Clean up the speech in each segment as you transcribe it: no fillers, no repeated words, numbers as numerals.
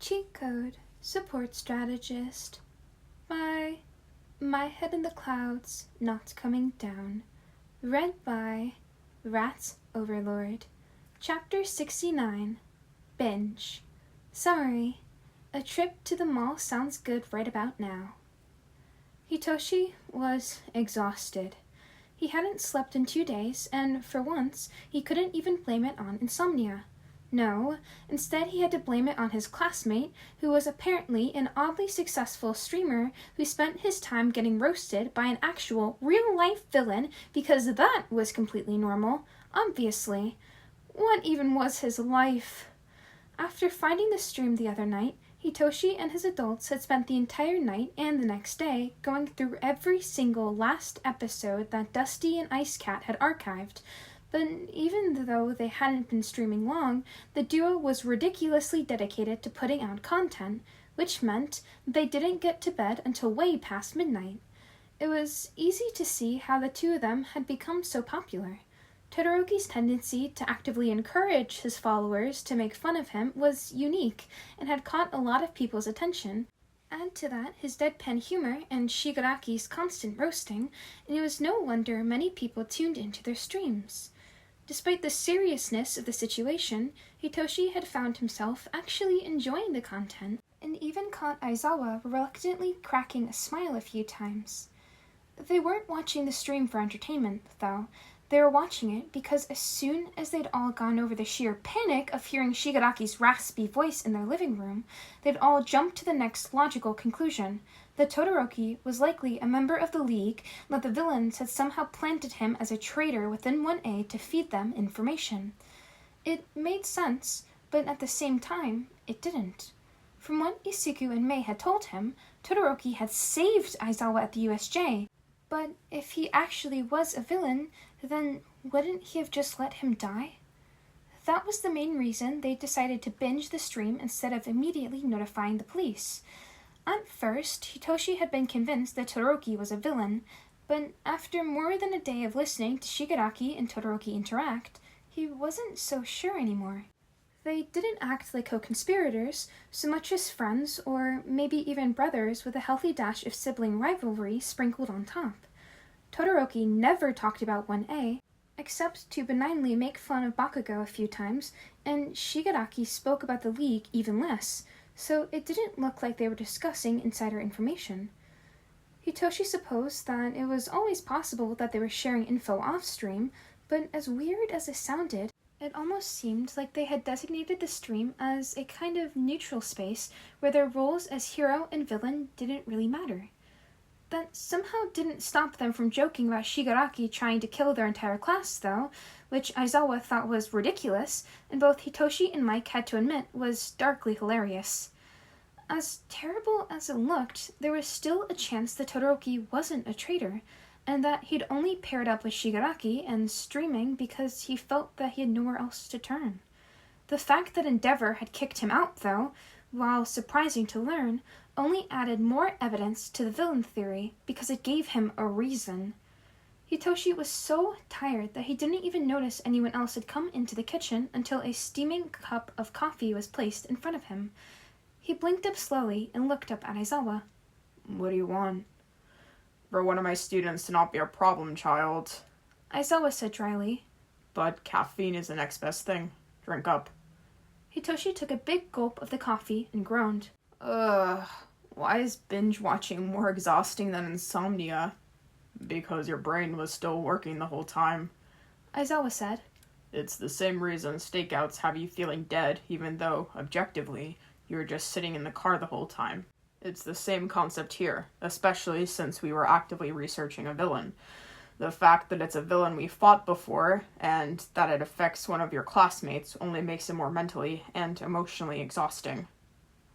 Cheat Code Support Strategist by myheadinthecoudsnotcomingdown. Read by Rat Overlord. Chapter 69. Binge. Summary. A trip to the mall sounds good right about now. Hitoshi was exhausted. He hadn't slept in 2 days, and for once, he couldn't even blame it on insomnia. No, instead he had to blame it on his classmate, who was apparently an oddly successful streamer who spent his time getting roasted by an actual, real-life villain because that was completely normal, obviously. What even was his life? After finding the stream the other night, Hitoshi and his adults had spent the entire night and the next day going through every single last episode that Dusty and Ice Cat had archived. But even though they hadn't been streaming long, the duo was ridiculously dedicated to putting out content, which meant they didn't get to bed until way past midnight. It was easy to see how the two of them had become so popular. Todoroki's tendency to actively encourage his followers to make fun of him was unique and had caught a lot of people's attention. Add to that his deadpan humor and shRexY's constant roasting, and it was no wonder many people tuned into their streams. Despite the seriousness of the situation, Hitoshi had found himself actually enjoying the content, and even caught Aizawa reluctantly cracking a smile a few times. They weren't watching the stream for entertainment, though. They were watching it because as soon as they'd all gone over the sheer panic of hearing shRexY's raspy voice in their living room, they'd all jumped to the next logical conclusion, that Todoroki was likely a member of the League and that the villains had somehow planted him as a traitor within 1A to feed them information. It made sense, but at the same time, it didn't. From what Isuku and Mei had told him, Todoroki had saved Aizawa at the USJ, but if he actually was a villain, then wouldn't he have just let him die? That was the main reason they decided to binge the stream instead of immediately notifying the police. At first, Hitoshi had been convinced that Todoroki was a villain, but after more than a day of listening to shRexY and Todoroki interact, he wasn't so sure anymore. They didn't act like co-conspirators, so much as friends or maybe even brothers with a healthy dash of sibling rivalry sprinkled on top. Todoroki never talked about 1A, except to benignly make fun of Bakugo a few times, and shRexY spoke about the League even less, so it didn't look like they were discussing insider information. Hitoshi supposed that it was always possible that they were sharing info off-stream, but as weird as it sounded, it almost seemed like they had designated the stream as a kind of neutral space where their roles as hero and villain didn't really matter. That somehow didn't stop them from joking about shRexY trying to kill their entire class, though, which Aizawa thought was ridiculous, and both Hitoshi and Mike had to admit was darkly hilarious. As terrible as it looked, there was still a chance that Todoroki wasn't a traitor, and that he'd only paired up with shRexY and streaming because he felt that he had nowhere else to turn. The fact that Endeavor had kicked him out, though, while surprising to learn, only added more evidence to the villain theory because it gave him a reason. Hitoshi was so tired that he didn't even notice anyone else had come into the kitchen until a steaming cup of coffee was placed in front of him. He blinked up slowly and looked up at Aizawa. "What do you want?" "For one of my students to not be a problem child," Aizawa said dryly. "But caffeine is the next best thing. Drink up." Hitoshi took a big gulp of the coffee and groaned. Why is binge watching more exhausting than insomnia?" "Because your brain was still working the whole time," Aizawa said. "It's the same reason stakeouts have you feeling dead, even though, objectively, you were just sitting in the car the whole time. It's the same concept here, especially since we were actively researching a villain. The fact that it's a villain we fought before, and that it affects one of your classmates, only makes it more mentally and emotionally exhausting."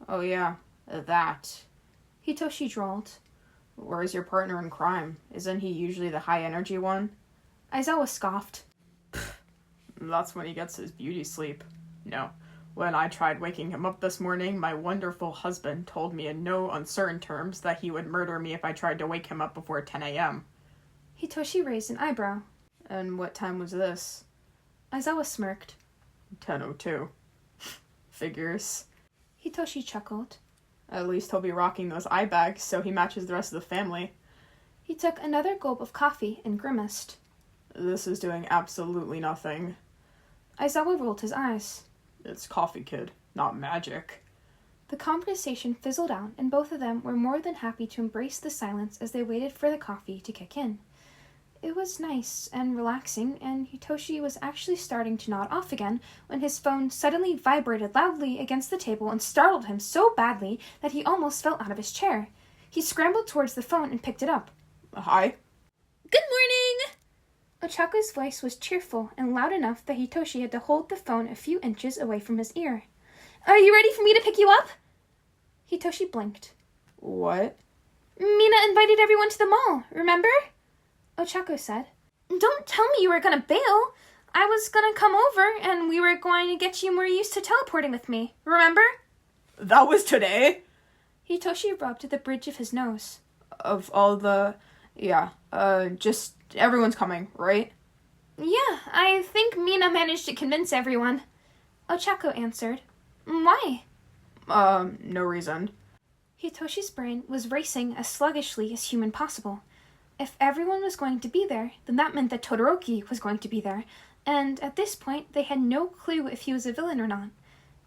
"Oh yeah, that," Hitoshi drawled. "Where's your partner in crime? Isn't he usually the high-energy one?" Aizawa scoffed. "That's when he gets his beauty sleep. No. When I tried waking him up this morning, my wonderful husband told me in no uncertain terms that he would murder me if I tried to wake him up before 10 a.m. Hitoshi raised an eyebrow. "And what time was this?" Aizawa smirked. 10:02. Figures. Hitoshi chuckled. At least he'll be rocking those eye bags so he matches the rest of the family. He took another gulp of coffee and grimaced. This is doing absolutely nothing. Aizawa rolled his eyes. It's coffee, kid, not magic. The conversation fizzled out, and both of them were more than happy to embrace the silence as they waited for the coffee to kick in. It was nice and relaxing, and Hitoshi was actually starting to nod off again when his phone suddenly vibrated loudly against the table and startled him so badly that he almost fell out of his chair. He scrambled towards the phone and picked it up. Hi? Good morning! Ochako's voice was cheerful and loud enough that Hitoshi had to hold the phone a few inches away from his ear. Are you ready for me to pick you up? Hitoshi blinked. What? Mina invited everyone to the mall, remember? Ochako said. Don't tell me you were going to bail. I was going to come over and we were going to get you more used to teleporting with me, remember? That was today? Hitoshi rubbed the bridge of his nose. Of all the... Yeah, just everyone's coming, right? Yeah, I think Mina managed to convince everyone. Ochako answered. Why? No reason. Hitoshi's brain was racing as sluggishly as human possible. If everyone was going to be there, then that meant that Todoroki was going to be there, and at this point they had no clue if he was a villain or not.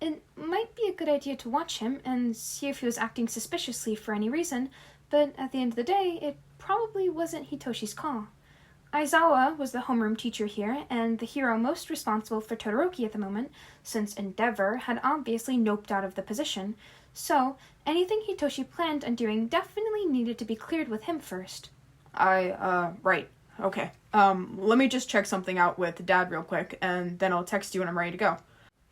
It might be a good idea to watch him and see if he was acting suspiciously for any reason, but at the end of the day, it probably wasn't Hitoshi's call. Aizawa was the homeroom teacher here, and the hero most responsible for Todoroki at the moment, since Endeavor had obviously noped out of the position, so anything Hitoshi planned on doing definitely needed to be cleared with him first. Right. Okay. Let me just check something out with Dad real quick, and then I'll text you when I'm ready to go.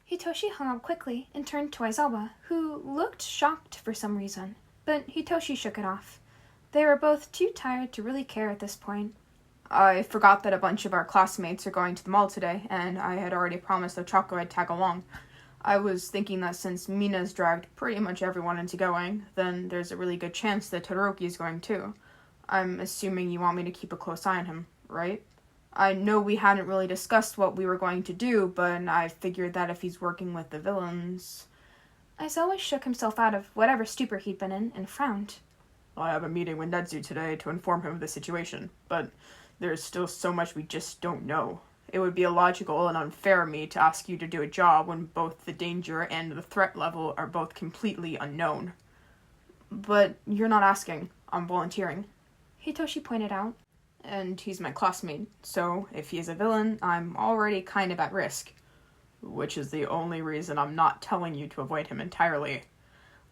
Hitoshi hung up quickly and turned to Aizawa, who looked shocked for some reason, but Hitoshi shook it off. They were both too tired to really care at this point. I forgot that a bunch of our classmates are going to the mall today, and I had already promised Ochako I'd tag along. I was thinking that since Mina's dragged pretty much everyone into going, then there's a really good chance that Todoroki is going too. I'm assuming you want me to keep a close eye on him, right? I know we hadn't really discussed what we were going to do, but I figured that if he's working with the villains... Aizawa shook himself out of whatever stupor he'd been in and frowned. I have a meeting with Netsu today to inform him of the situation, but there's still so much we just don't know. It would be illogical and unfair of me to ask you to do a job when both the danger and the threat level are both completely unknown. But you're not asking. I'm volunteering. Hitoshi pointed out. And he's my classmate, so if he's a villain, I'm already kind of at risk. Which is the only reason I'm not telling you to avoid him entirely.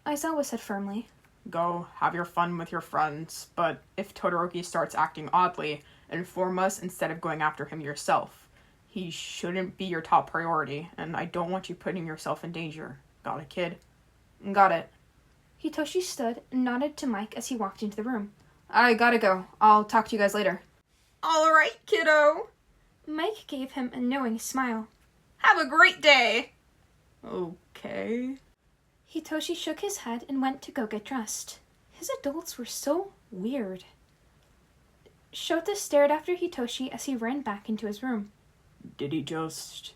Aizawa said firmly. Go, have your fun with your friends, but if Todoroki starts acting oddly, inform us instead of going after him yourself. He shouldn't be your top priority, and I don't want you putting yourself in danger. Got it, kid? Got it. Hitoshi stood and nodded to Mike as he walked into the room. I gotta go. I'll talk to you guys later. Alright, kiddo. Mike gave him a knowing smile. Have a great day. Okay. Hitoshi shook his head and went to go get dressed. His adults were so weird. Shota stared after Hitoshi as he ran back into his room. Did he just...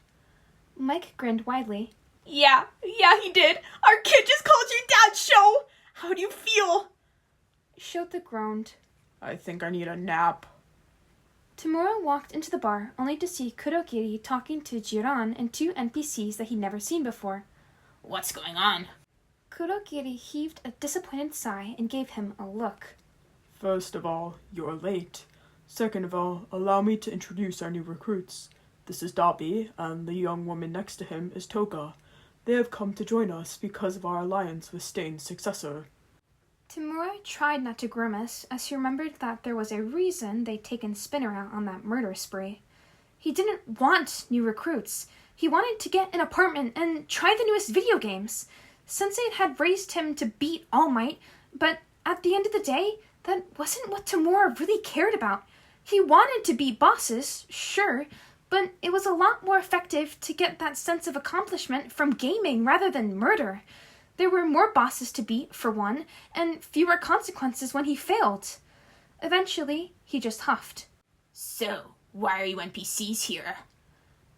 Mike grinned widely. Yeah, he did. Our kid just called you Dad, Sho. How do you feel? Shota groaned. I think I need a nap. Tamura walked into the bar only to see Kurogiri talking to Jiran and two NPCs that he'd never seen before. What's going on? Kurogiri heaved a disappointed sigh and gave him a look. First of all, you're late. Second of all, allow me to introduce our new recruits. This is Dabi, and the young woman next to him is Toga. They have come to join us because of our alliance with Stain's successor. Tamura tried not to grimace as he remembered that there was a reason they'd taken Spinner out on that murder spree. He didn't want new recruits. He wanted to get an apartment and try the newest video games. Sensei had raised him to beat All Might, but at the end of the day, that wasn't what Tamura really cared about. He wanted to beat bosses, sure, but it was a lot more effective to get that sense of accomplishment from gaming rather than murder. There were more bosses to beat, for one, and fewer consequences when he failed. Eventually, he just huffed. So, why are you NPCs here?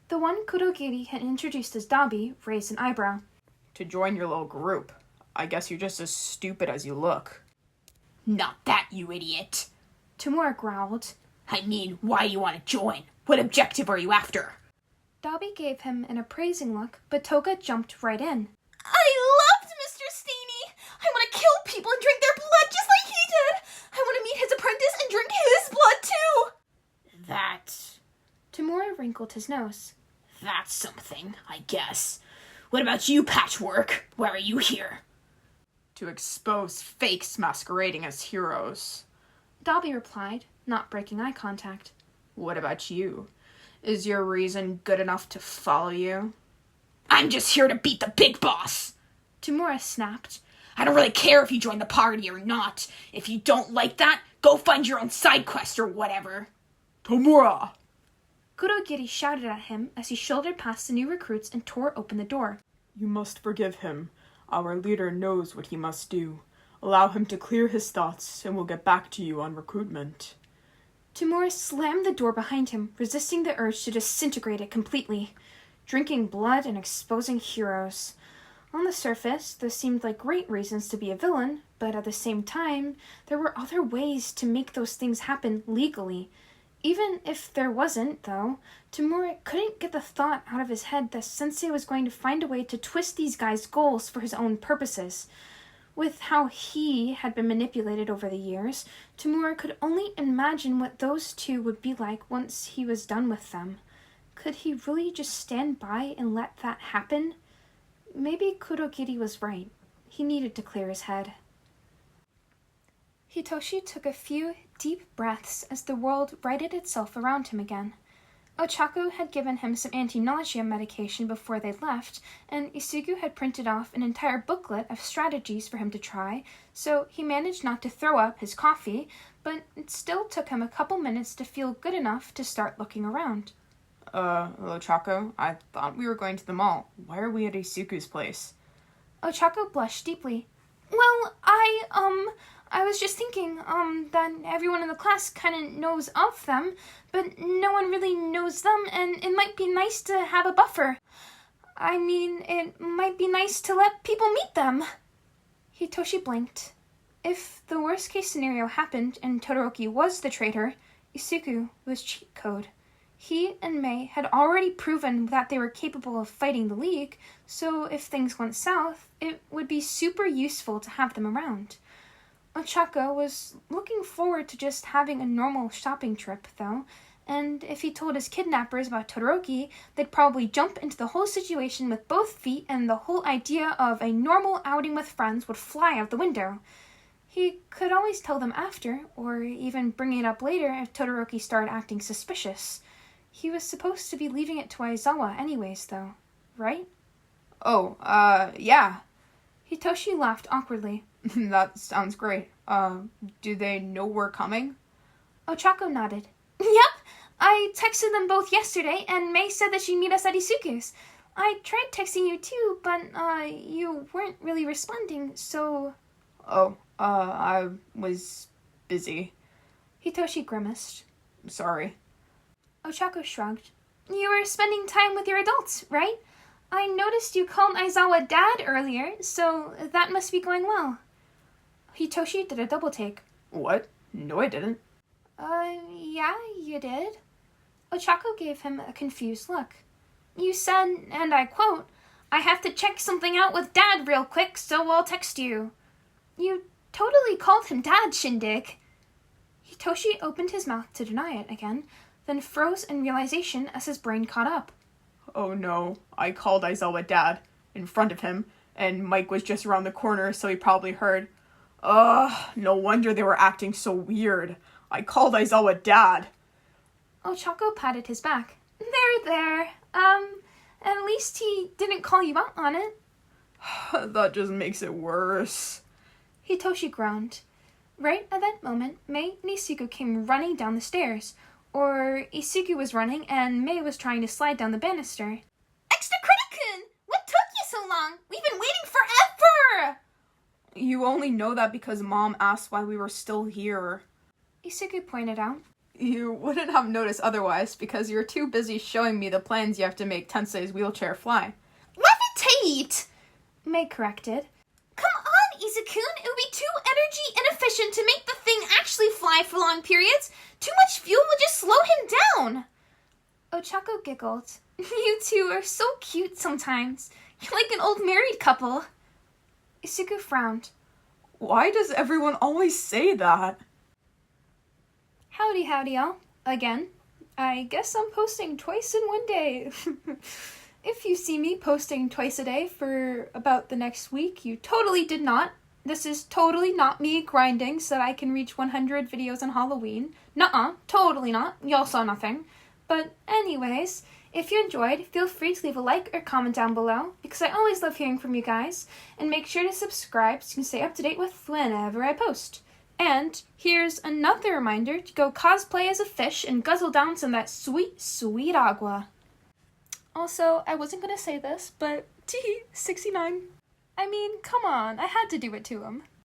The one Kurogiri had introduced as Dabi raised an eyebrow. To join your little group. I guess you're just as stupid as you look. Not that, you idiot. Tamura growled. I mean, why do you want to join? What objective are you after? Dobby gave him an appraising look, but Toga jumped right in. I loved Mr. Steeny! I want to kill people and drink their blood just like he did! I want to meet his apprentice and drink his blood too! Tamura wrinkled his nose. That's something, I guess. What about you, Patchwork? Why are you here? To expose fakes masquerading as heroes. Dobby replied, not breaking eye contact. What about you? Is your reason good enough to follow you? I'm just here to beat the big boss! Tamura snapped. I don't really care if you join the party or not. If you don't like that, go find your own side quest or whatever. Tamura! Kudogiri shouted at him as he shouldered past the new recruits and tore open the door. You must forgive him. Our leader knows what he must do. Allow him to clear his thoughts, and we'll get back to you on recruitment. Tamura slammed the door behind him, resisting the urge to disintegrate it completely. Drinking blood and exposing heroes. On the surface, those seemed like great reasons to be a villain, but at the same time, there were other ways to make those things happen legally. Even if there wasn't, though, Tamura couldn't get the thought out of his head that Sensei was going to find a way to twist these guys' goals for his own purposes. With how he had been manipulated over the years, Tamura could only imagine what those two would be like once he was done with them. Could he really just stand by and let that happen? Maybe Kudogiri was right. He needed to clear his head. Hitoshi took a few deep breaths as the world righted itself around him again. Ochako had given him some anti-nausea medication before they left, and Isugu had printed off an entire booklet of strategies for him to try, so he managed not to throw up his coffee, but it still took him a couple minutes to feel good enough to start looking around. Ochako, I thought we were going to the mall. Why are we at Isuku's place? Ochako blushed deeply. Well, I was just thinking, that everyone in the class kind of knows of them, but no one really knows them, and it might be nice to have a buffer. I mean, it might be nice to let people meet them. Hitoshi blinked. If the worst case scenario happened and Todoroki was the traitor, Isuku was cheat code. He and Mei had already proven that they were capable of fighting the League, so if things went south, it would be super useful to have them around. Ochako was looking forward to just having a normal shopping trip, though, and if he told his kidnappers about Todoroki, they'd probably jump into the whole situation with both feet, and the whole idea of a normal outing with friends would fly out the window. He could always tell them after, or even bring it up later if Todoroki started acting suspicious. He was supposed to be leaving it to Aizawa anyways, though, right? Oh, yeah. Hitoshi laughed awkwardly. That sounds great. Do they know we're coming? Ochako nodded. Yep, I texted them both yesterday, and Mei said that she'd meet us at Isuku's. I tried texting you too, but, you weren't really responding, so... Oh, I was busy. Hitoshi grimaced. Sorry. Ochako shrugged. You were spending time with your adults, right? I noticed you called Aizawa Dad earlier, so that must be going well. Hitoshi did a double take. What? No, I didn't. Yeah, you did. Ochako gave him a confused look. You said, and I quote, I have to check something out with Dad real quick, so I'll text you. You totally called him Dad, Shindig. Hitoshi opened his mouth to deny it again, then froze in realization as his brain caught up. Oh no, I called Aizawa Dad in front of him, and Mike was just around the corner, so he probably heard. No wonder they were acting so weird. I called Aizawa Dad. Ochako patted his back. There. At least he didn't call you out on it. That just makes it worse. Hitoshi groaned. Right at that moment, Mei and Isuku came running down the stairs. Or Isuku was running and Mei was trying to slide down the banister. Extra Critic-kun! What took you so long? We've been waiting forever! You only know that because Mom asked why we were still here. Isuku pointed out. You wouldn't have noticed otherwise because you're too busy showing me the plans you have to make Tensei's wheelchair fly. Levitate! May corrected. Come on, Izakun, it would be too energy inefficient to make the thing actually fly for long periods. Too much fuel would just slow him down. Ochako giggled. You two are so cute sometimes. You're like an old married couple. Isuku frowned. Why does everyone always say that? Howdy, y'all. Again. I guess I'm posting twice in one day. If you see me posting twice a day for about the next week, you totally did not. This is totally not me grinding so that I can reach 100 videos on Halloween. Nuh-uh, totally not. Y'all saw nothing. But anyways, if you enjoyed, feel free to leave a like or comment down below, because I always love hearing from you guys. And make sure to subscribe so you can stay up to date with whenever I post. And here's another reminder to go cosplay as a fish and guzzle down some of that sweet, sweet agua. Also, I wasn't going to say this, but 69. I mean, come on, I had to do it to him.